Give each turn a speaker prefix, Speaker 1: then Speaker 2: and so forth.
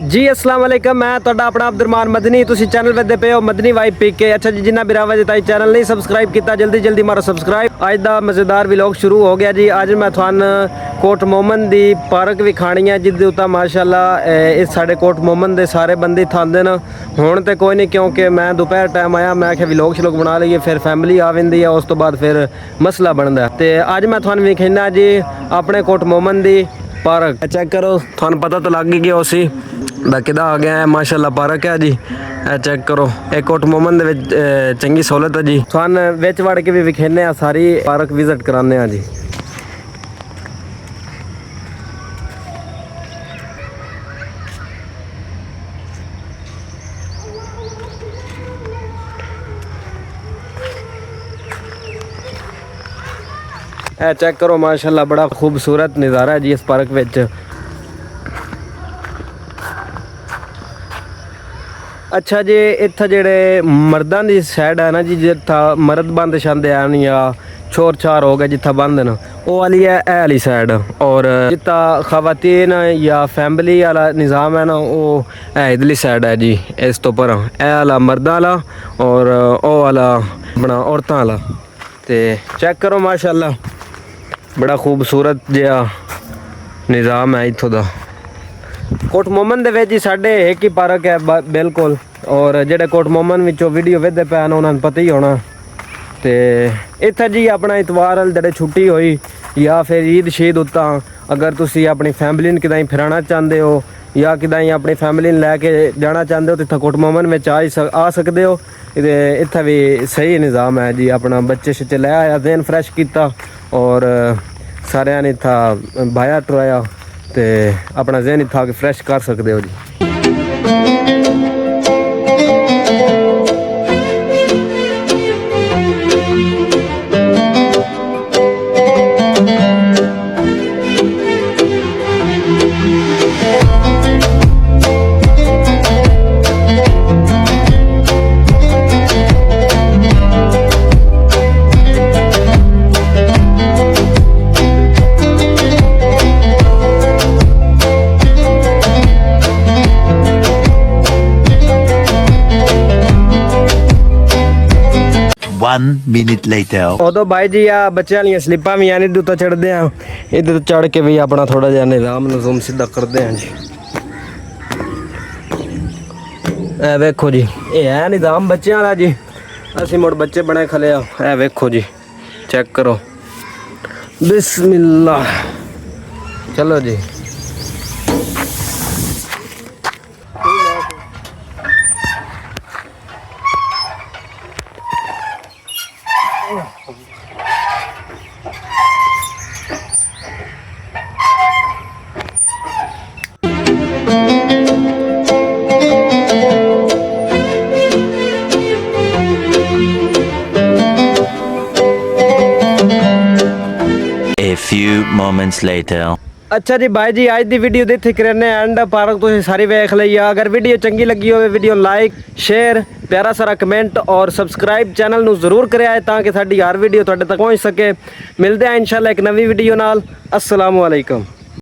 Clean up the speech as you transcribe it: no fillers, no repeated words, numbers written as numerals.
Speaker 1: जी अस्सलाम वालेकुम, मैं तुहाडा अपना अब्दुरमान मदनी। तुसी चैनल वेखदे पे हो मदनी वाइब पीके। अच्छा जी, जिन्ना बिरावा जे ताई चैनल नहीं सबसक्राइब किया जल्दी जल्दी मारो सबसक्राइब। अज दा मज़ेदार व्लॉग शुरू हो गया जी। अज मैं थान कोट मोमन दी पार्क विखानी है जिदे उत्ता माशाल्लाह इस साढ़े कोट मोमन दे सारे बंदे थांदे न। हुण ते कोई नहीं, क्योंकि मैं दोपहर टाइम आया, मैं आख्या व्लॉग श्लॉग बना लईए, फिर फैमिली आ वेंदी है, उस तो बाद फिर मसला बनदा है। ते अज मैं थान विखाना जी अपने कोट मोमन दी पार्क। चेक करो, थानू पता तो लग ही गया उसी किदा आ गया है। माशाल्लाह पार्क है जी, चेक करो। एक कोट मोमन दे विच चंगी सहूलत है जी। थान विच वड़ के भी विखेने आ, सारी पार्क विजिट कराने आ जी। चेक करो माशाल्लाह बड़ा खूबसूरत नज़ारा है जी इस पार्क विच। अच्छा जी, इत्थे जेह्ड़े मर्दां दी साइड है ना जी, जित्था मर्द बंद छंदे हैं या छोर छार हो गए जित्था बंद न, वो वाली है ए वाली साइड। और जित्था खवातीन या फैमिली वाला निज़ाम है ना, वो है इधरली साइड है जी। इस तो पर ए वाला मर्दां वाला और ओ वाला अपना औरतां वाला। ते चेक करो माशाल्लाह बड़ा खूबसूरत जिहा निज़ाम है इत्थों दा। कोट मोमन दे विच साढ़े एक ही पार्क है बिल्कुल। और जेडे कोट मोमन विचों वीडियो वेखदे पे न उन्होंने पता ही होना। तो इत्थे जी अपना इतवार वाले जेडे छुट्टी होई या फिर ईद शीद उत्ता अगर तुसी अपनी फैमिली ने किदाई फिराना चाहते हो या किदाई अपनी फैमिली ने लैके जाना चाहते हो तो इत्थे कोट मोमन में आ सकते हो। इत्थे भी सही निज़ाम है जी। अपना बच्चे शच्चे लै आया, दिन फ्रैश किया और सारिया ने इत्था बाया टराया तो अपना जहन इत्था आके फ्रैश कर सकते हो जी।
Speaker 2: One minute later.
Speaker 1: उदो भाई जी आ बच्चे वाली स्लिपा भी यानी इधर तो चढ़ते हैं, इधर चढ़ के भी अपना थोड़ा जहा निज़ाम नज़ूम सीधा करते हैं जी। ए वेखो जी, ये है निज़ाम बच्चों वाला जी। असी मुड़ बच्चे बने खले आ, वेखो जी चेक करो। बिस्मिल्लाह, चलो जी।
Speaker 2: A few moments later.
Speaker 1: अच्छा जी भाई जी, आज की वीडियो दे इत्थे करने एंड पार्क तुसीं सारी वेख लई। अगर वीडियो चंगी लगी हो वीडियो लाइक शेयर प्यारा सारा कमेंट और सबसक्राइब चैनल नू जरूर करें ताकि साडी हर वीडियो तुहाडे तक पहुँच सके। मिलते हैं इंशाल्लाह एक नवी वीडियो नाल। अस्सलामु अलैकुम।